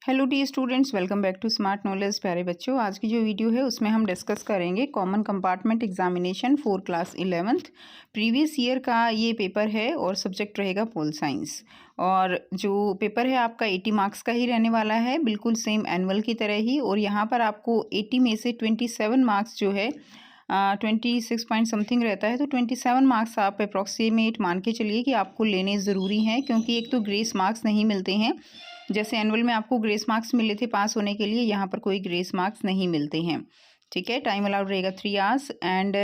Hello the students, welcome back to smart knowledge. प्यारे बच्चों, आज की जो वीडियो है उसमें हम डिस्कस करेंगे common compartment examination for class 11th previous year का ये पेपर है और सब्जेक्ट रहेगा पोल साइंस। और जो पेपर है आपका 80 मार्क्स का ही रहने वाला है, बिल्कुल सेम एनुअल की तरह ही। और यहाँ पर आपको 80 में से 27 मार्क्स जो है 26 पॉइंट समथिंग रहता है, तो 27 मार्क्स आप अप्रॉक्सीमेट मान के चलिए कि आपको लेने ज़रूरी हैं, क्योंकि एक तो ग्रेस मार्क्स नहीं मिलते हैं। जैसे एनुअल में आपको ग्रेस मार्क्स मिले थे पास होने के लिए, यहाँ पर कोई ग्रेस मार्क्स नहीं मिलते हैं। ठीक है, टाइम अलाउड रहेगा 3 आवर्स। एंड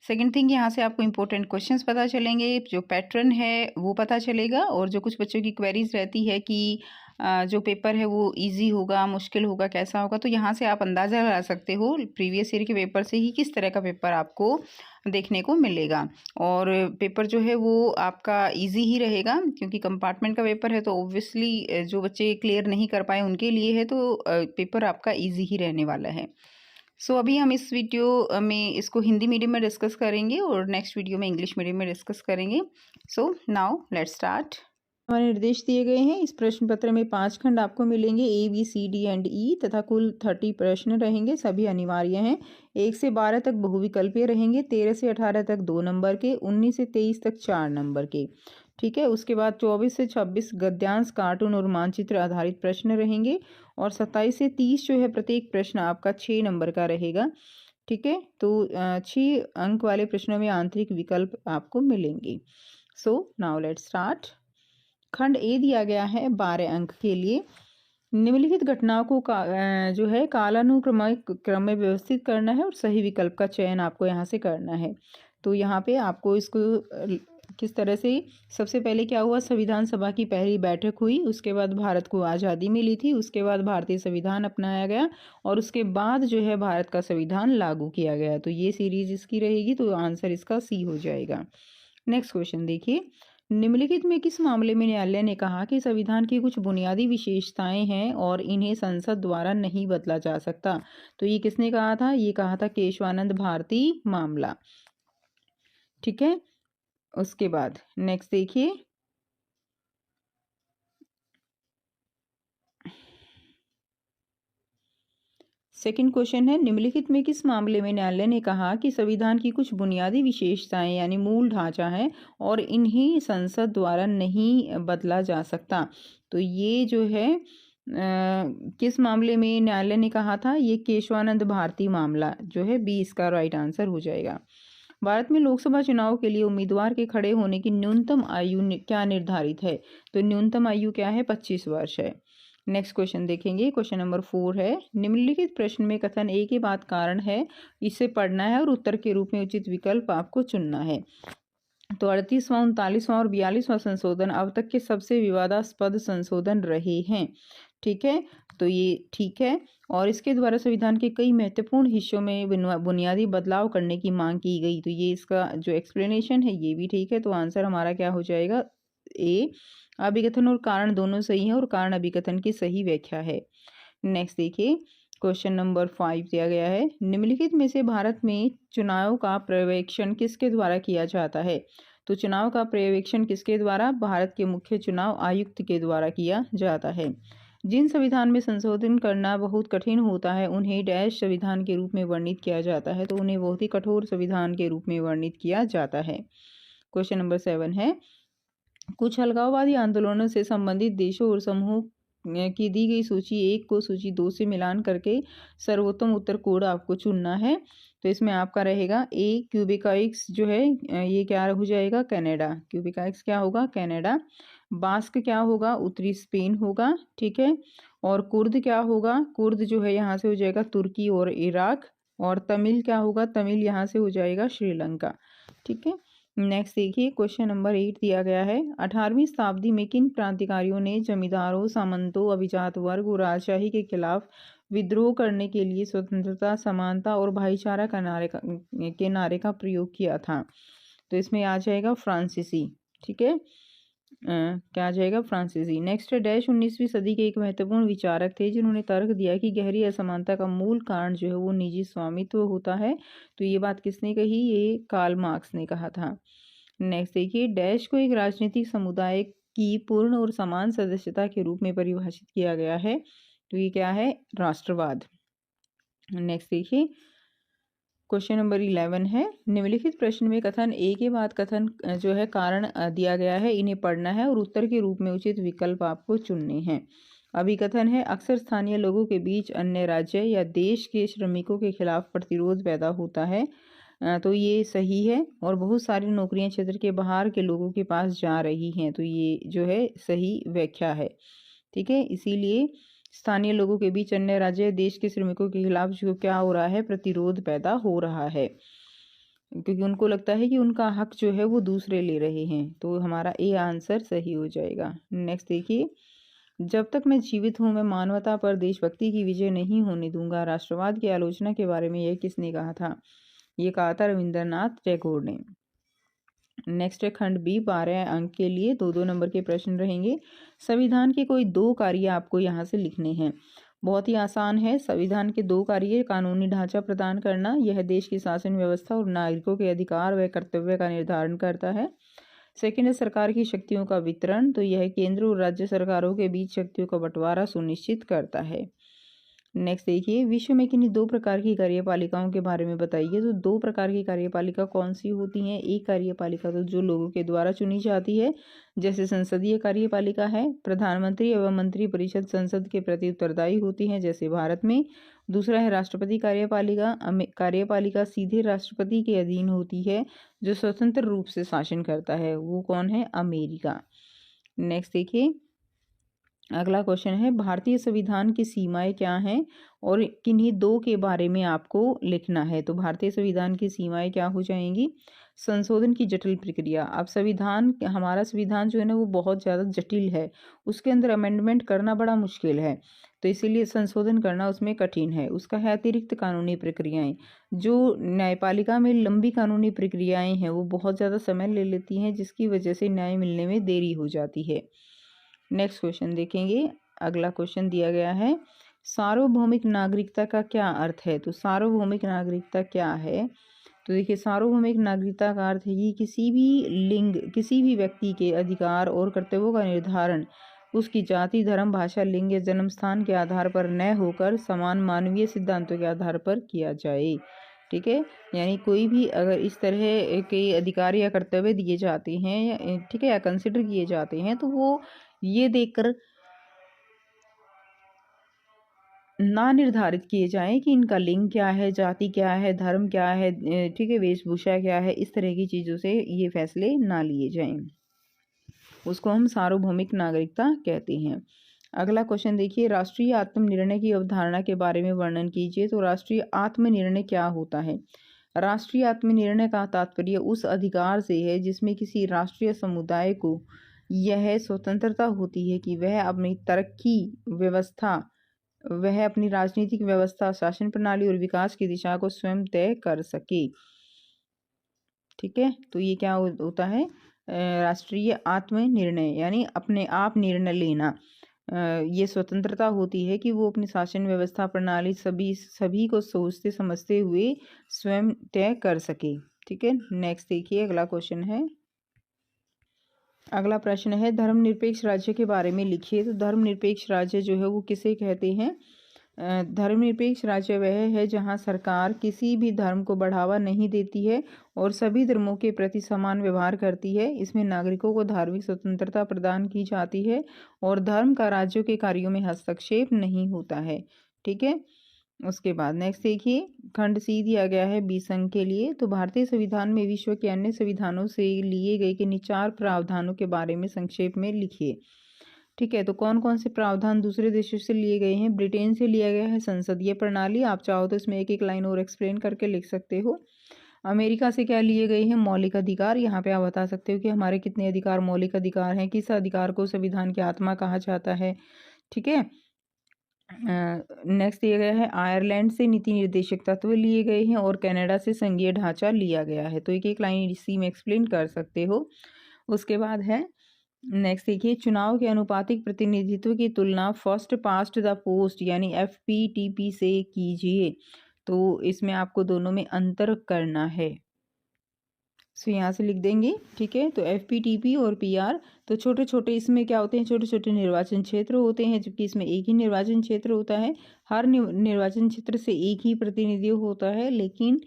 सेकंड थिंग, यहाँ से आपको इंपॉर्टेंट क्वेश्चंस पता चलेंगे, जो पैटर्न है वो पता चलेगा। और जो कुछ बच्चों की क्वेरीज रहती है कि जो पेपर है वो इजी होगा, मुश्किल होगा, कैसा होगा, तो यहाँ से आप अंदाज़ा लगा सकते हो प्रीवियस ईयर के पेपर से ही किस तरह का पेपर आपको देखने को मिलेगा। और पेपर जो है वो आपका इजी ही रहेगा, क्योंकि कंपार्टमेंट का पेपर है, तो ऑब्वियसली जो बच्चे क्लियर नहीं कर पाए उनके लिए है, तो पेपर आपका इजी ही रहने वाला है। सो अभी हम इस वीडियो में इसको हिंदी मीडियम में डिस्कस करेंगे और नेक्स्ट वीडियो में इंग्लिश मीडियम में डिस्कस करेंगे। So now let's start. हमारे निर्देश दिए गए हैं। इस प्रश्न पत्र में 5 खंड आपको मिलेंगे, A B C D and E, तथा कुल 30 प्रश्न रहेंगे। सभी अनिवार्य हैं। 1 से 12 तक बहुविकल्पीय रहेंगे, 13 से 18 तक 2 नंबर के, 19 से 23 तक 4 नंबर के। ठीक है, उसके बाद 24 से 26 गद्यांश, कार्टून और मानचित्र आधारित प्रश्न रहेंगे। और 27 से 30 जो है प्रत्येक प्रश्न आपका 6 नंबर का रहेगा। ठीक है, तो 6 अंक वाले प्रश्नों में आंतरिक विकल्प आपको मिलेंगे। So now let's start. खंड ए दिया गया है 12 अंक के लिए। निम्नलिखित घटनाओं को जो है कालानुक्रमिक क्रम में व्यवस्थित करना है और सही विकल्प का चयन आपको यहाँ से करना है। तो यहाँ पे आपको इसको किस तरह से, सबसे पहले क्या हुआ, संविधान सभा की पहली बैठक हुई, उसके बाद भारत को आज़ादी मिली थी, उसके बाद भारतीय संविधान अपनाया गया, और उसके बाद जो है भारत का संविधान लागू किया गया। तो ये सीरीज इसकी रहेगी, तो आंसर इसका सी हो जाएगा। नेक्स्ट क्वेश्चन देखिए, निम्नलिखित में किस मामले में न्यायालय ने कहा कि संविधान की कुछ बुनियादी विशेषताएं हैं और इन्हें संसद द्वारा नहीं बदला जा सकता। तो ये किसने कहा था? ये कहा था केशवानंद भारती मामला। ठीक है, उसके बाद नेक्स्ट देखिए, सेकंड क्वेश्चन है, निम्नलिखित में किस मामले में न्यायालय ने कहा कि संविधान की कुछ बुनियादी विशेषताएं यानी मूल ढांचा है और इन्हें संसद द्वारा नहीं बदला जा सकता। तो ये जो है किस मामले में न्यायालय ने कहा था? ये केशवानंद भारती मामला जो है, बी इसका राइट आंसर हो जाएगा। भारत में लोकसभा चुनाव के लिए उम्मीदवार के खड़े होने की न्यूनतम आयु क्या निर्धारित है? तो न्यूनतम आयु क्या है? 25 वर्ष है। नेक्स्ट क्वेश्चन देखेंगे, क्वेश्चन नंबर 4 है, निम्नलिखित प्रश्न में कथन ए के बाद कारण है, इसे पढ़ना है और उत्तर के रूप में उचित विकल्प आपको चुनना है। तो 38वां, 39वां और 42वां संशोधन अब तक के सबसे विवादास्पद संशोधन रहे हैं। ठीक है, तो ये ठीक है। और इसके द्वारा संविधान के कई महत्वपूर्ण हिस्सों में बुनियादी बदलाव करने की मांग की गई। तो ये इसका जो एक्सप्लेनेशन है ये भी ठीक है। तो आंसर हमारा क्या हो जाएगा? ए। अभिकथन और कारण दोनों सही है और कारण अभिकथन की सही व्याख्या है। नेक्स्ट देखिए, क्वेश्चन नंबर 5 दिया गया है, निम्नलिखित में से भारत में चुनाव का पर्यवेक्षण किसके द्वारा किया जाता है? तो चुनाव का पर्यवेक्षण किसके द्वारा? भारत के मुख्य चुनाव आयुक्त के द्वारा किया जाता है। जिन संविधान में संशोधन करना बहुत कठिन होता है उन्हें डैश संविधान के रूप में वर्णित किया जाता है। तो उन्हें बहुत ही कठोर संविधान के रूप में वर्णित किया जाता है। क्वेश्चन नंबर 7 है, कुछ अलगाववादी आंदोलनों से संबंधित देशों और समूह की दी गई सूची 1 को सूची 2 से मिलान करके सर्वोत्तम उत्तर कोड आपको चुनना है। तो इसमें आपका रहेगा ए क्यूबिकाइक्स जो है, ये क्या हो जाएगा? कनाडा। क्यूबिकाइक्स क्या होगा? कनाडा। बास्क क्या होगा? उत्तरी स्पेन होगा। ठीक है, और कुर्द क्या होगा? कुर्द जो है यहाँ से हो जाएगा तुर्की और इराक। और तमिल क्या होगा? तमिल यहाँ से हो जाएगा श्रीलंका। ठीक है, नेक्स्ट देखिए, क्वेश्चन नंबर 8 दिया गया है, 18वीं शताब्दी में किन क्रांतिकारियों ने जमींदारों, सामंतों, अभिजात वर्ग और राजशाही के खिलाफ विद्रोह करने के लिए स्वतंत्रता, समानता और भाईचारा के नारे का प्रयोग किया था? तो इसमें आ जाएगा फ्रांसीसी। ठीक है, क्या आ जाएगा? फ्रांसीसी। नेक्स्ट डैश 19वीं सदी के एक महत्वपूर्ण विचारक थे जिन्होंने तर्क दिया कि गहरी असमानता का मूल कारण जो है वो निजी स्वामित्व होता है। तो ये बात किसने कही? ये कार्ल मार्क्स ने कहा था। नेक्स्ट देखिए, डैश को एक राजनीतिक समुदाय की पूर्ण और समान सदस्यता के रूप में परिभाषित किया गया है। तो ये क्या है, राष्ट्रवाद। नेक्स्ट देखिए, क्वेश्चन नंबर 11 है, निम्नलिखित प्रश्न में कथन ए के बाद कथन जो है कारण दिया गया है, इन्हें पढ़ना है और उत्तर के रूप में उचित विकल्प आपको चुनने हैं। अभी कथन है, अक्सर स्थानीय लोगों के बीच अन्य राज्य या देश के श्रमिकों के खिलाफ प्रतिरोध पैदा होता है। तो ये सही है, और बहुत सारी नौकरियां क्षेत्र के बाहर के लोगों के पास जा रही हैं, तो ये जो है सही व्याख्या है। ठीक है, इसीलिए स्थानीय लोगों के बीच अन्य राज्य देश के श्रमिकों के खिलाफ जो क्या हो रहा है, प्रतिरोध पैदा हो रहा है, क्योंकि उनको लगता है कि उनका हक जो है वो दूसरे ले रहे हैं। तो हमारा ए आंसर सही हो जाएगा। नेक्स्ट देखिए, जब तक मैं जीवित हूँ मैं मानवता पर देशभक्ति की विजय नहीं होने दूंगा, राष्ट्रवाद की आलोचना के बारे में यह किसने कहा था? ये कहा था रविंद्रनाथ टैगोर ने। नेक्स्ट है खंड बी, 12 अंक के लिए 2-2 नंबर के प्रश्न रहेंगे। संविधान के कोई 2 कार्य आपको यहाँ से लिखने हैं। बहुत ही आसान है। संविधान के 2 कार्य, कानूनी ढांचा प्रदान करना, यह देश की शासन व्यवस्था और नागरिकों के अधिकार व कर्तव्य का निर्धारण करता है। सेकेंड है सरकार की शक्तियों का वितरण, तो यह केंद्र और राज्य सरकारों के बीच शक्तियों का बंटवारा सुनिश्चित करता है। नेक्स्ट देखिए, विश्व में किन्हीं 2 प्रकार की कार्यपालिकाओं के बारे में बताइए। तो 2 प्रकार की कार्यपालिका कौन सी होती हैं? एक कार्यपालिका तो जो लोगों के द्वारा चुनी जाती है, जैसे संसदीय कार्यपालिका है। प्रधानमंत्री एवं मंत्री परिषद संसद के प्रति उत्तरदायी होती हैं, जैसे भारत में। दूसरा है राष्ट्रपति कार्यपालिका। कार्यपालिका सीधे राष्ट्रपति के अधीन होती है, जो स्वतंत्र रूप से शासन करता है। वो कौन है? अमेरिका। नेक्स्ट देखिए, अगला क्वेश्चन है, भारतीय संविधान की सीमाएं क्या हैं और किन्हीं 2 के बारे में आपको लिखना है। तो भारतीय संविधान की सीमाएं क्या हो जाएंगी? संशोधन की जटिल प्रक्रिया। अब हमारा संविधान जो है ना वो बहुत ज़्यादा जटिल है, उसके अंदर अमेंडमेंट करना बड़ा मुश्किल है, तो इसीलिए संशोधन करना उसमें कठिन है। उसका है अतिरिक्त कानूनी प्रक्रियाएं। जो न्यायपालिका में लंबी कानूनी प्रक्रियाएं हैं वो बहुत ज़्यादा समय ले लेती हैं, जिसकी वजह से न्याय मिलने में देरी हो जाती है। नेक्स्ट क्वेश्चन देखेंगे। अगला क्वेश्चन दिया गया है, सार्वभौमिक नागरिकता का क्या अर्थ है? तो सार्वभौमिक नागरिकता क्या है? तो देखिए, सार्वभौमिक नागरिकता का अर्थ है कि किसी भी लिंग, किसी भी व्यक्ति के अधिकार और कर्तव्यों का निर्धारण उसकी जाति, धर्म, भाषा, लिंग या जन्म स्थान के आधार पर न होकर समान मानवीय सिद्धांतों के आधार पर किया जाए। ठीक है, यानी कोई भी अगर इस तरह के अधिकार या कर्तव्य दिए जाते हैं, ठीक है, या कंसिडर किए जाते हैं, तो वो ये देखकर ना निर्धारित किए जाएं कि इनका लिंग क्या है, जाति क्या है, धर्म क्या है, ठीक है, वेशभूषा क्या है, इस तरह की चीज़ों से ये फैसले ना लिए जाएं। उसको हम सार्वभौमिक नागरिकता कहते हैं। अगला क्वेश्चन देखिए, राष्ट्रीय आत्मनिर्णय की अवधारणा के बारे में वर्णन कीजिए। तो राष्ट्रीय आत्मनिर्णय क्या होता है? राष्ट्रीय आत्मनिर्णय का तात्पर्य उस अधिकार से है जिसमें किसी राष्ट्रीय समुदाय को यह स्वतंत्रता होती है कि वह अपनी तरक्की व्यवस्था, वह अपनी राजनीतिक व्यवस्था, शासन प्रणाली और विकास की दिशा को स्वयं तय कर सके। ठीक है, तो ये क्या होता है? राष्ट्रीय आत्मनिर्णय यानी अपने आप निर्णय लेना। ये स्वतंत्रता होती है कि वो अपनी शासन व्यवस्था, प्रणाली सभी को सोचते समझते हुए स्वयं तय कर सके। ठीक है, नेक्स्ट देखिए, अगला क्वेश्चन है, अगला प्रश्न है, धर्मनिरपेक्ष राज्य के बारे में लिखिए। तो धर्मनिरपेक्ष राज्य जो है वो किसे कहते हैं? धर्मनिरपेक्ष राज्य वह है जहां सरकार किसी भी धर्म को बढ़ावा नहीं देती है और सभी धर्मों के प्रति समान व्यवहार करती है। इसमें नागरिकों को धार्मिक स्वतंत्रता प्रदान की जाती है और धर्म का राज्यों के कार्यों में हस्तक्षेप नहीं होता है। ठीक है, उसके बाद नेक्स्ट देखिए, खंड सी दिया गया है 20 अंक के लिए। तो भारतीय संविधान में विश्व के अन्य संविधानों से लिए गए किन्हीं 4 प्रावधानों के बारे में संक्षेप में लिखिए। ठीक है, तो कौन कौन से प्रावधान दूसरे देशों से लिए गए हैं? ब्रिटेन से लिया गया है संसदीय प्रणाली, आप चाहो तो इसमें एक एक लाइन और एक्सप्लेन करके लिख सकते हो। अमेरिका से क्या लिए गए हैं? मौलिक अधिकार। यहाँ पे आप बता सकते हो कि हमारे कितने अधिकार मौलिक अधिकार हैं, किस अधिकार को संविधान की आत्मा कहा जाता है। ठीक है, नेक्स्ट दिया गया है, आयरलैंड से नीति निर्देशक तत्व लिए गए हैं और कनाडा से संघीय ढांचा लिया गया है। तो एक एक लाइन इसी में एक्सप्लेन कर सकते हो। उसके बाद है नेक्स्ट देखिए, चुनाव के अनुपातिक प्रतिनिधित्व की तुलना फर्स्ट पास्ट द पोस्ट यानी FPTP से कीजिए। तो इसमें आपको दोनों में अंतर करना है। सो यहाँ से लिख देंगे, ठीक है। तो FPTP और PR तो छोटे छोटे इसमें क्या होते हैं, छोटे छोटे निर्वाचन क्षेत्र होते हैं, जबकि इसमें एक ही निर्वाचन क्षेत्र होता है। हर निर्वाचन क्षेत्र से एक ही प्रतिनिधि होता है, लेकिन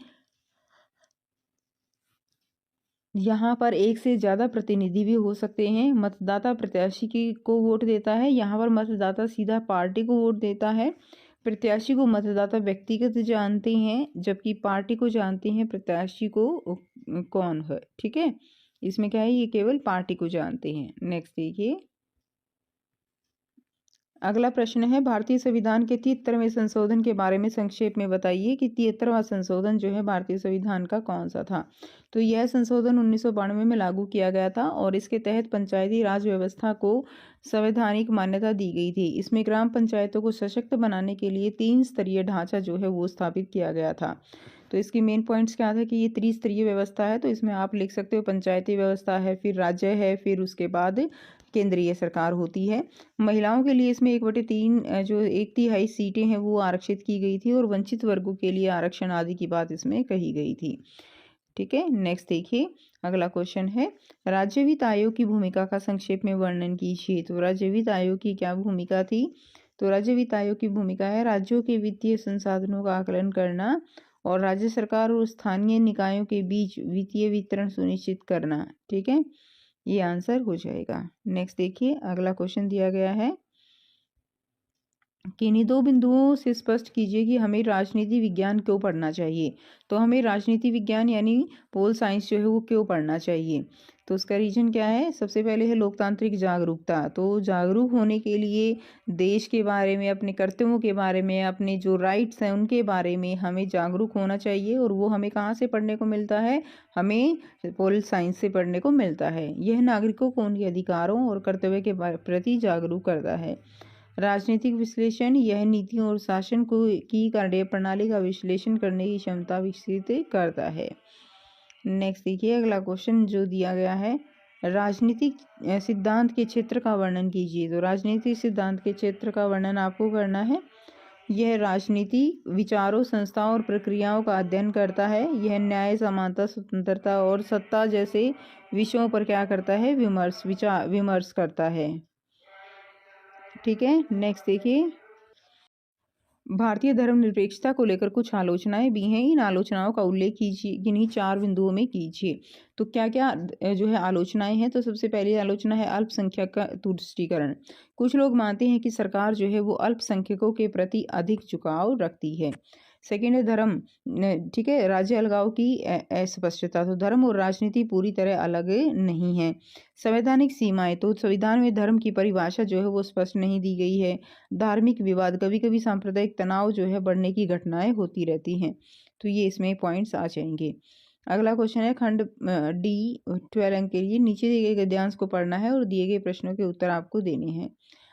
यहाँ पर एक से ज़्यादा प्रतिनिधि भी हो सकते हैं। मतदाता प्रत्याशी की को वोट देता है, यहाँ पर मतदाता सीधा पार्टी को वोट देता है। प्रत्याशी को मतदाता व्यक्तिगत जानते हैं, जबकि पार्टी को जानते हैं प्रत्याशी को कौन है, ठीक है। इसमें क्या है, ये केवल पार्टी को जानते हैं। नेक्स्ट देखिए, अगला प्रश्न है, भारतीय संविधान के 73वें संशोधन के बारे में संक्षेप में बताइए कि 73वां संशोधन जो है भारतीय संविधान का कौन सा था। तो यह संशोधन 1992 में लागू किया गया था और इसके तहत पंचायती राज व्यवस्था को संवैधानिक मान्यता दी गई थी। इसमें ग्राम पंचायतों को सशक्त बनाने के लिए 3 स्तरीय ढांचा जो है वो स्थापित किया गया था। तो इसकी मेन पॉइंट्स क्या था कि ये त्रिस्तरीय व्यवस्था है। तो इसमें आप लिख सकते हो पंचायती व्यवस्था है, फिर राज्य है, फिर उसके बाद केंद्रीय सरकार होती है। महिलाओं के लिए इसमें 1/3 जो 1/3 सीटें हैं वो आरक्षित की गई थी और वंचित वर्गों के लिए आरक्षण आदि की बात इसमें कही गई थी, ठीक है। नेक्स्ट देखिए, अगला क्वेश्चन है, राज्य वित्त आयोग की भूमिका का संक्षेप में वर्णन कीजिए। तो राज्य वित्त आयोग की क्या भूमिका थी। तो राज्य वित्त आयोग की भूमिका है राज्यों के वित्तीय संसाधनों का आकलन करना और राज्य सरकार और स्थानीय निकायों के बीच वित्तीय वितरण सुनिश्चित करना, ठीक है। ये आंसर हो जाएगा। नेक्स्ट देखिए, अगला क्वेश्चन दिया गया है, किन्हीं 2 बिंदुओं से स्पष्ट कीजिए कि हमें राजनीति विज्ञान क्यों पढ़ना चाहिए। तो हमें राजनीति विज्ञान यानी पोल साइंस जो है वो क्यों पढ़ना चाहिए। तो उसका रीजन क्या है, सबसे पहले है लोकतांत्रिक जागरूकता। तो जागरूक होने के लिए देश के बारे में, अपने कर्तव्यों के बारे में, अपने जो राइट्स हैं उनके बारे में हमें जागरूक होना चाहिए। और वो हमें कहाँ से पढ़ने को मिलता है, हमें पोल साइंस से पढ़ने को मिलता है। यह नागरिकों को उनके अधिकारों और कर्तव्य के प्रति जागरूक करता है। राजनीतिक विश्लेषण, यह नीतियों और शासन की कार्य प्रणाली का विश्लेषण करने की क्षमता विकसित करता है। नेक्स्ट देखिए, अगला क्वेश्चन जो दिया गया है, राजनीतिक सिद्धांत के क्षेत्र का वर्णन कीजिए। तो राजनीतिक सिद्धांत के क्षेत्र का वर्णन आपको करना है। यह राजनीति विचारों, संस्थाओं और प्रक्रियाओं का अध्ययन करता है। यह न्याय, समानता, स्वतंत्रता और सत्ता जैसे विषयों पर क्या करता है, विमर्श करता है, ठीक है। नेक्स्ट देखिए, भारतीय धर्मनिरपेक्षता को लेकर कुछ आलोचनाएं भी हैं। इन आलोचनाओं का उल्लेख कीजिए, किन्हीं 4 बिंदुओं में कीजिए। तो क्या क्या जो है आलोचनाएं हैं। तो सबसे पहली आलोचना है अल्पसंख्यक का तुष्टीकरण। कुछ लोग मानते हैं कि सरकार जो है वो अल्पसंख्यकों के प्रति अधिक झुकाव रखती है। सेकेंड है धर्म, ठीक है, राज्य अलगाव की अस्पष्टता। तो धर्म और राजनीति पूरी तरह अलग नहीं है। संवैधानिक सीमाएं, तो संविधान में धर्म की परिभाषा जो है वो स्पष्ट नहीं दी गई है। धार्मिक विवाद, कभी कभी सांप्रदायिक तनाव जो है बढ़ने की घटनाएं होती रहती हैं। तो ये इसमें पॉइंट्स आ जाएंगे। अगला क्वेश्चन है खंड D 12 अंक के लिए नीचे दिए गए गद्यांश को पढ़ना है और दिए गए प्रश्नों के उत्तर आपको देने हैं।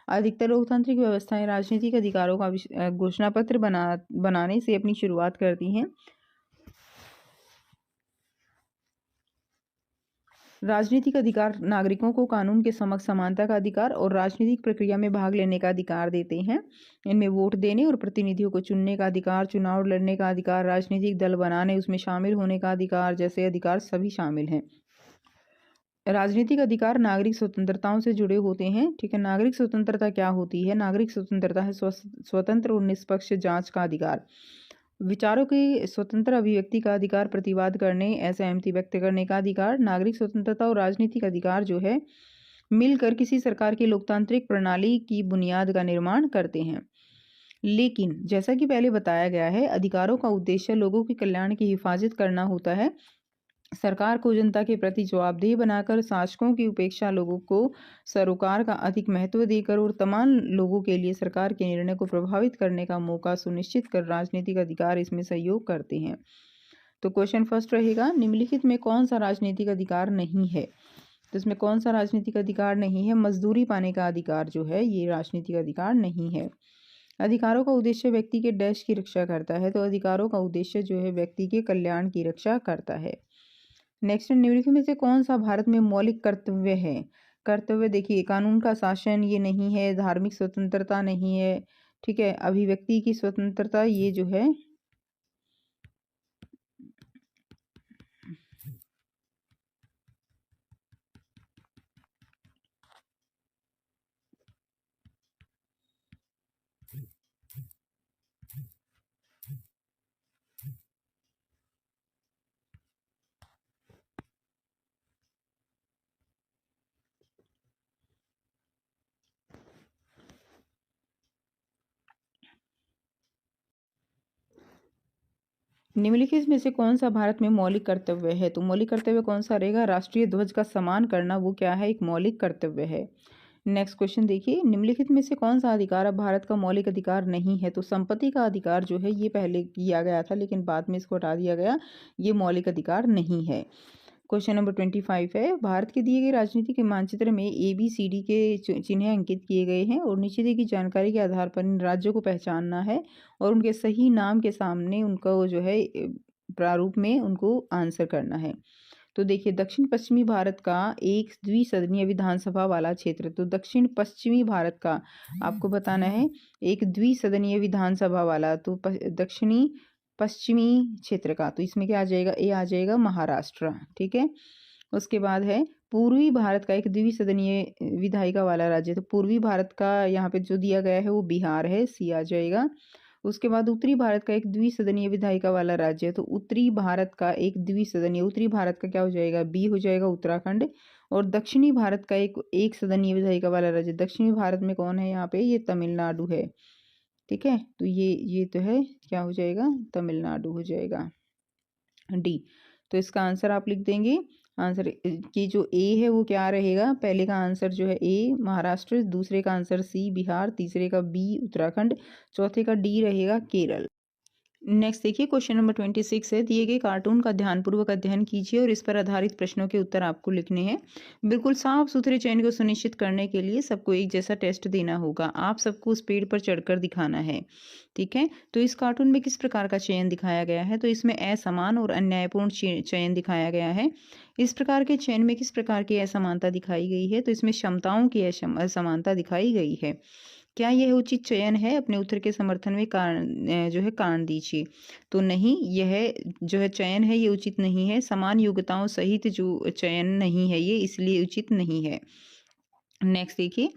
अधिकतर लोकतांत्रिक व्यवस्थाएं राजनीतिक अधिकारों का घोषणा पत्र बनाने से अपनी शुरुआत करती हैं। राजनीतिक अधिकार नागरिकों को कानून के समक्ष समानता का अधिकार और राजनीतिक प्रक्रिया में भाग लेने का अधिकार देते हैं। इनमें वोट देने और प्रतिनिधियों को चुनने का अधिकार, चुनाव लड़ने का अधिकार, राजनीतिक दल बनाने, उसमें शामिल होने का अधिकार जैसे अधिकार सभी शामिल हैं। राजनीतिक अधिकार नागरिक स्वतंत्रताओं से जुड़े होते हैं, ठीक है। नागरिक स्वतंत्रता क्या होती है। नागरिक स्वतंत्रता है स्वतंत्र और निष्पक्ष जांच का अधिकार, विचारों की स्वतंत्र अभिव्यक्ति का अधिकार, प्रतिवाद करने, असहमति व्यक्त करने का अधिकार। नागरिक स्वतंत्रता और राजनीतिक अधिकार जो है मिलकर किसी सरकार की लोकतांत्रिक प्रणाली की बुनियाद का निर्माण करते हैं। लेकिन जैसा कि पहले बताया गया है, अधिकारों का उद्देश्य लोगों के कल्याण की हिफाजत करना होता है। सरकार को जनता के प्रति जवाबदेह बनाकर, शासकों की उपेक्षा लोगों को सरोकार का अधिक महत्व देकर और तमाम लोगों के लिए सरकार के निर्णय को प्रभावित करने का मौका सुनिश्चित कर राजनीतिक अधिकार इसमें सहयोग करते हैं। तो क्वेश्चन फर्स्ट रहेगा, निम्नलिखित में कौन सा राजनीतिक अधिकार नहीं है। तो इसमें कौन सा राजनीतिक अधिकार नहीं है। मजदूरी पाने का अधिकार जो है ये राजनीतिक अधिकार नहीं है। अधिकारों का उद्देश्य व्यक्ति के डैश की रक्षा करता है। तो अधिकारों का उद्देश्य जो है व्यक्ति के कल्याण की रक्षा करता है। नेक्स्ट, निम्नलिखित में से कौन सा भारत में मौलिक कर्तव्य है। कर्तव्य देखिए, कानून का शासन ये नहीं है, धार्मिक स्वतंत्रता नहीं है, ठीक है, अभिव्यक्ति की स्वतंत्रता ये जो है निम्नलिखित में से कौन सा भारत में मौलिक कर्तव्य है? तो मौलिक कर्तव्य कौन सा रहेगा? राष्ट्रीय ध्वज का सम्मान करना, वो क्या है? एक मौलिक कर्तव्य है। नेक्स्ट क्वेश्चन देखिए, निम्नलिखित में से कौन सा अधिकार अब भारत का मौलिक अधिकार नहीं है? तो संपत्ति का अधिकार जो है ये पहले किया गया था, लेकिन बाद में इसको हटा दिया गया, ये मौलिक अधिकार नहीं है। क्वेश्चन नंबर 25 है, भारत के दिए गए राजनीति के मानचित्र में ABCD के चिन्ह अंकित किए गए हैं और नीचे दी गई जानकारी के आधार पर इन राज्यों को पहचानना है और उनके सही नाम के सामने उनका वो जो है प्रारूप में उनको आंसर करना है। तो देखिए, दक्षिण पश्चिमी भारत का एक द्विसदनीय विधानसभा वाला क्षेत्र, तो दक्षिण पश्चिमी भारत का आपको बताना है एक द्विसदनीय विधानसभा वाला, तो दक्षिणी पश्चिमी क्षेत्र का, तो इसमें क्या आ जाएगा? ए आ जाएगा महाराष्ट्र। ठीक है, उसके बाद है पूर्वी भारत का एक द्विसदनीय विधायिका वाला राज्य, तो पूर्वी भारत का यहाँ पे जो दिया गया है वो बिहार है, सी आ जाएगा। उसके बाद उत्तरी भारत का एक द्विसदनीय विधायिका वाला राज्य है, तो उत्तरी भारत का एक द्विसदनीय, उत्तरी भारत का क्या हो जाएगा? बी हो जाएगा, उत्तराखंड। और दक्षिणी भारत का एक सदनीय विधायिका वाला राज्य, दक्षिणी भारत में कौन है यहाँ पे? ये तमिलनाडु है। ठीक है, तो ये तो है, क्या हो जाएगा? तमिलनाडु हो जाएगा, डी। तो इसका आंसर आप लिख देंगे। आंसर की जो ए है वो क्या रहेगा? पहले का आंसर जो है ए महाराष्ट्र, दूसरे का आंसर सी बिहार, तीसरे का बी उत्तराखंड, चौथे का डी रहेगा केरल। नेक्स्ट देखिए, क्वेश्चन नंबर 26 है, दिए गए कार्टून का ध्यानपूर्वक अध्ययन कीजिए और इस पर आधारित प्रश्नों के उत्तर आपको लिखने हैं। बिल्कुल साफ सुथरे चयन को सुनिश्चित करने के लिए सबको एक जैसा टेस्ट देना होगा। आप सबको उस पेड़ पर चढ़कर दिखाना है। ठीक है, तो इस कार्टून में किस प्रकार का चयन दिखाया गया है? तो इसमें असमान और अन्यायपूर्ण चयन दिखाया गया है। इस प्रकार के चयन में किस प्रकार की असमानता दिखाई गई है? तो इसमें क्षमताओं की असमानता दिखाई गई है। क्या यह उचित चयन है? अपने उत्तर के समर्थन में कारण जो है कारण दीजिए। तो नहीं, यह जो है चयन है ये उचित नहीं है। समान योग्यताओं सहित जो चयन नहीं है ये, इसलिए उचित नहीं है। नेक्स्ट देखिए,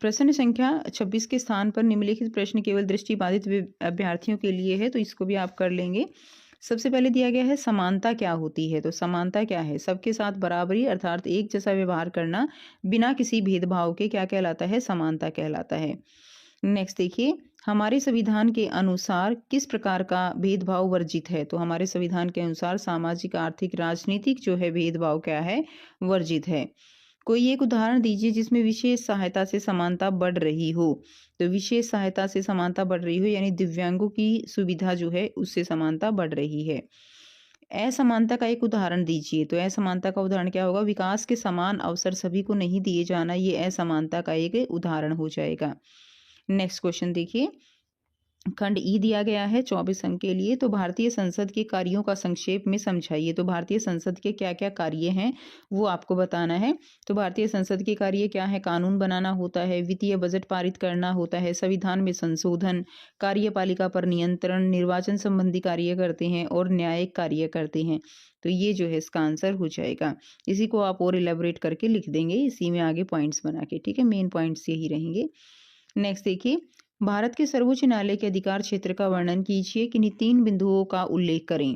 प्रश्न संख्या 26 के स्थान पर निम्नलिखित प्रश्न केवल दृष्टिबाधित अभ्यर्थियों के लिए है, तो इसको भी आप कर लेंगे। सबसे पहले दिया गया है समानता क्या होती है? तो समानता क्या है? सबके साथ बराबरी अर्थात एक जैसा व्यवहार करना बिना किसी भेदभाव के क्या कहलाता है? समानता कहलाता है। नेक्स्ट देखिए, हमारे संविधान के अनुसार किस प्रकार का भेदभाव वर्जित है? तो हमारे संविधान के अनुसार सामाजिक, आर्थिक, राजनीतिक जो है भेदभाव क्या है? वर्जित है। कोई एक उदाहरण दीजिए जिसमें विशेष सहायता से समानता बढ़ रही हो। तो विशेष सहायता से समानता बढ़ रही हो यानी दिव्यांगों की सुविधा जो है उससे समानता बढ़ रही है। असमानता का एक उदाहरण दीजिए। तो असमानता का उदाहरण क्या होगा? विकास के समान अवसर सभी को नहीं दिए जाना, ये असमानता का एक उदाहरण हो जाएगा। नेक्स्ट क्वेश्चन देखिए, खंड ई दिया गया है 24 अंक के लिए। तो भारतीय संसद के कार्यों का संक्षेप में समझाइए। तो भारतीय संसद के क्या क्या कार्य हैं वो आपको बताना है। तो भारतीय संसद के कार्य क्या है? कानून बनाना होता है, वित्तीय बजट पारित करना होता है, संविधान में संशोधन, कार्यपालिका पर नियंत्रण, निर्वाचन संबंधी कार्य करते हैं और न्यायिक कार्य करते हैं। तो ये जो है इसका आंसर हो जाएगा। इसी को आप और इलेबोरेट करके लिख देंगे, इसी में आगे पॉइंट्स बना के। ठीक है, मेन पॉइंट्स यही रहेंगे। नेक्स्ट देखिए, भारत के सर्वोच्च न्यायालय के अधिकार क्षेत्र का वर्णन कीजिए, किन्हीं 3 बिंदुओं का उल्लेख करें।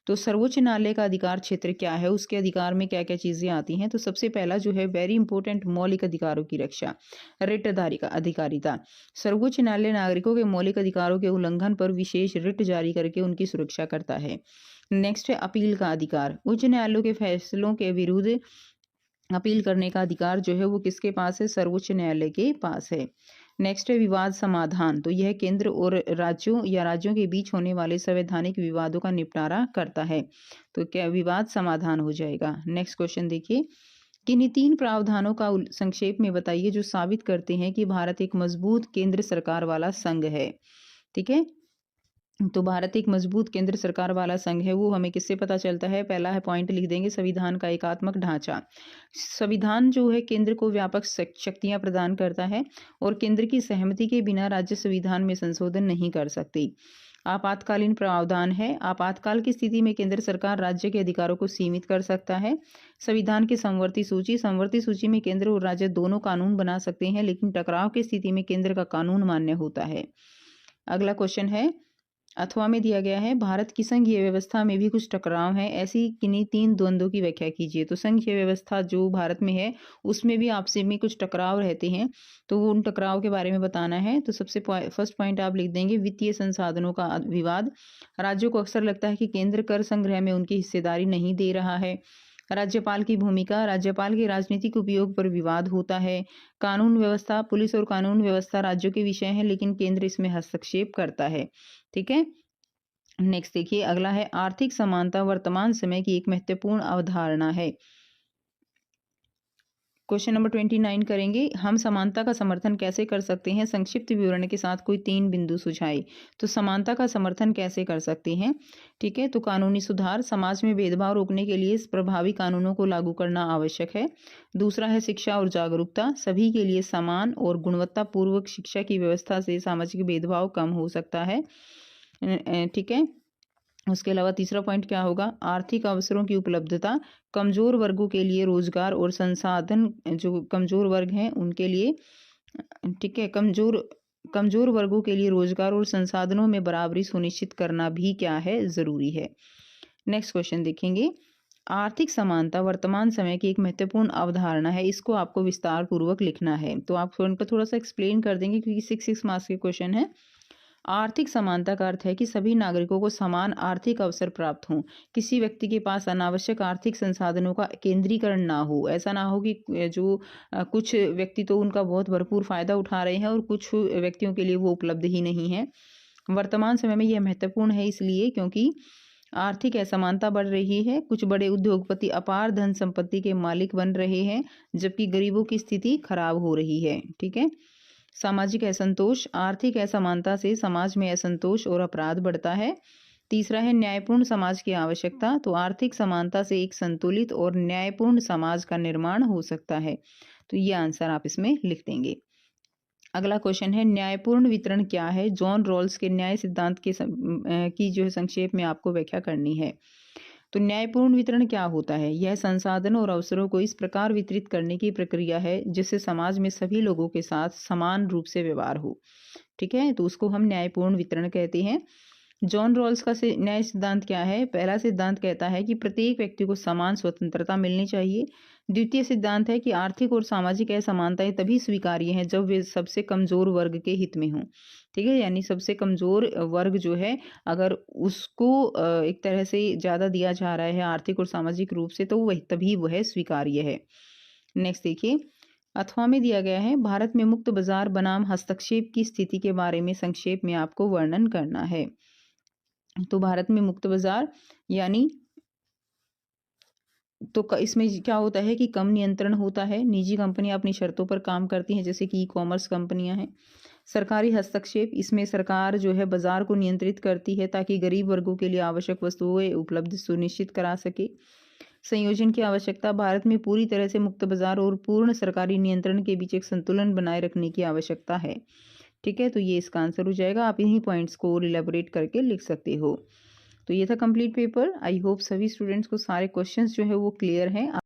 तो सर्वोच्च न्यायालय का अधिकार क्षेत्र क्या है? उसके अधिकार में क्या क्या चीजें आती हैं? तो सबसे पहला जो है वेरी इंपॉर्टेंट, मौलिक अधिकारों की रक्षा, रिट अधिकारिता। सर्वोच्च न्यायालय नागरिकों के मौलिक अधिकारों के उल्लंघन पर विशेष रिट जारी करके उनकी सुरक्षा करता है। नेक्स्ट है अपील का अधिकार। उच्च न्यायालयों के फैसलों के विरुद्ध अपील करने का अधिकार जो है वो किसके पास है? सर्वोच्च न्यायालय के पास है। नेक्स्ट है विवाद समाधान। तो यह केंद्र और राज्यों या राज्यों के बीच होने वाले संवैधानिक विवादों का निपटारा करता है। तो क्या विवाद समाधान हो जाएगा। नेक्स्ट क्वेश्चन देखिए, किन्हीं 3 प्रावधानों का संक्षेप में बताइए जो साबित करते हैं कि भारत एक मजबूत केंद्र सरकार वाला संघ है। ठीक है, तो भारत एक मजबूत केंद्र सरकार वाला संघ है, वो हमें किससे पता चलता है? पहला है पॉइंट लिख देंगे, संविधान का एकात्मक ढांचा। संविधान जो है केंद्र को व्यापक शक्तियां प्रदान करता है और केंद्र की सहमति के बिना राज्य संविधान में संशोधन नहीं कर सकती। आपातकालीन प्रावधान है। आपातकाल की स्थिति में केंद्र सरकार राज्य के अधिकारों को सीमित कर सकता है। संविधान की समवर्ती सूची। समवर्ती सूची में केंद्र और राज्य दोनों कानून बना सकते हैं, लेकिन टकराव की स्थिति में केंद्र का कानून मान्य होता है। अगला क्वेश्चन है अथवा में दिया गया है भारत की संघीय व्यवस्था में भी कुछ टकराव हैं, ऐसी किन्हीं 3 द्वंद्वों की व्याख्या कीजिए। तो संघीय व्यवस्था जो भारत में है उसमें भी आपसी में कुछ टकराव रहते हैं, तो वो उन टकराव के बारे में बताना है। तो सबसे फर्स्ट पॉइंट आप लिख देंगे वित्तीय संसाधनों का विवाद। राज्यों को अक्सर लगता है कि केंद्र कर संग्रह में उनकी हिस्सेदारी नहीं दे रहा है। राज्यपाल की भूमिका, राज्यपाल के राजनीतिक उपयोग पर विवाद होता है। कानून व्यवस्था, पुलिस और कानून व्यवस्था राज्यों के विषय है लेकिन केंद्र इसमें हस्तक्षेप करता है। ठीक है, नेक्स्ट देखिए अगला है आर्थिक समानता वर्तमान समय की एक महत्वपूर्ण अवधारणा है। क्वेश्चन नंबर 29 करेंगे, हम समानता का समर्थन कैसे कर सकते हैं, संक्षिप्त विवरण के साथ कोई 3 बिंदु सुझाए। तो समानता का समर्थन कैसे कर सकते हैं, ठीक है, तो कानूनी सुधार, समाज में भेदभाव रोकने के लिए प्रभावी कानूनों को लागू करना आवश्यक है। दूसरा है शिक्षा और जागरूकता, सभी के लिए समान और गुणवत्तापूर्वक शिक्षा की व्यवस्था से सामाजिक भेदभाव कम हो सकता है। ठीक है, उसके अलावा तीसरा पॉइंट क्या होगा, आर्थिक अवसरों की उपलब्धता, कमजोर वर्गों के लिए रोजगार और संसाधन, जो कमजोर वर्ग हैं उनके लिए, ठीक है, कमजोर वर्गों के लिए रोजगार और संसाधनों में बराबरी सुनिश्चित करना भी क्या है, जरूरी है। नेक्स्ट क्वेश्चन देखेंगे, आर्थिक समानता वर्तमान समय की एक महत्वपूर्ण अवधारणा है, इसको आपको विस्तार पूर्वक लिखना है। तो आप इनको थोड़ा सा एक्सप्लेन कर देंगे क्योंकि 6 मार्क्स के क्वेश्चन है। आर्थिक समानता का अर्थ है कि सभी नागरिकों को समान आर्थिक अवसर प्राप्त हों, किसी व्यक्ति के पास अनावश्यक आर्थिक संसाधनों का केंद्रीकरण ना हो। ऐसा ना हो कि जो कुछ व्यक्ति तो उनका बहुत भरपूर फायदा उठा रहे हैं और कुछ व्यक्तियों के लिए वो उपलब्ध ही नहीं है। वर्तमान समय में यह महत्वपूर्ण है इसलिए क्योंकि आर्थिक असमानता बढ़ रही है, कुछ बड़े उद्योगपति अपार धन संपत्ति के मालिक बन रहे हैं जबकि गरीबों की स्थिति खराब हो रही है। ठीक है, सामाजिक असंतोष, आर्थिक असमानता से समाज में असंतोष और अपराध बढ़ता है। तीसरा है न्यायपूर्ण समाज की आवश्यकता, तो आर्थिक समानता से एक संतुलित और न्यायपूर्ण समाज का निर्माण हो सकता है। तो ये आंसर आप इसमें लिख देंगे। अगला क्वेश्चन है न्यायपूर्ण वितरण क्या है, जॉन रॉल्स के न्याय सिद्धांत के की जो है संक्षेप में आपको व्याख्या करनी है। तो न्यायपूर्ण वितरण क्या होता है, यह संसाधन और अवसरों को इस प्रकार वितरित करने की प्रक्रिया है जिससे समाज में सभी लोगों के साथ समान रूप से व्यवहार हो। ठीक है, तो उसको हम न्यायपूर्ण वितरण कहते हैं। जॉन रॉल्स का न्याय सिद्धांत क्या है, पहला सिद्धांत कहता है कि प्रत्येक व्यक्ति को समान स्वतंत्रता मिलनी चाहिए। द्वितीय सिद्धांत है कि आर्थिक और सामाजिक असमानताएं तभी स्वीकार्य हैं जब वे सबसे कमजोर वर्ग के हित में हों। ठीक है, यानी सबसे कमजोर वर्ग जो है अगर उसको एक तरह से ज्यादा दिया जा रहा है आर्थिक और सामाजिक रूप से तो वह तभी वह स्वीकार्य है। नेक्स्ट देखिए, अथवा में दिया गया है भारत में मुक्त बाजार बनाम हस्तक्षेप की स्थिति के बारे में संक्षेप में आपको वर्णन करना है। तो भारत में मुक्त बाजार यानी तो इसमें क्या होता है कि कम नियंत्रण होता है, निजी कंपनियां अपनी शर्तों पर काम करती हैं जैसे कि ई कॉमर्स कंपनियां हैं। सरकारी हस्तक्षेप, इसमें सरकार जो है बाजार को नियंत्रित करती है ताकि गरीब वर्गों के लिए आवश्यक वस्तुएं उपलब्ध सुनिश्चित करा सके। संयोजन की आवश्यकता, भारत में पूरी तरह से मुक्त बाजार और पूर्ण सरकारी नियंत्रण के बीच एक संतुलन बनाए रखने की आवश्यकता है। ठीक है, तो ये इसका आंसर हो जाएगा। आप इन्हीं पॉइंट्स को और इलेबोरेट करके लिख सकते हो। तो ये था कंप्लीट पेपर। आई होप सभी स्टूडेंट्स को सारे क्वेश्चंस जो है वो क्लियर हैं।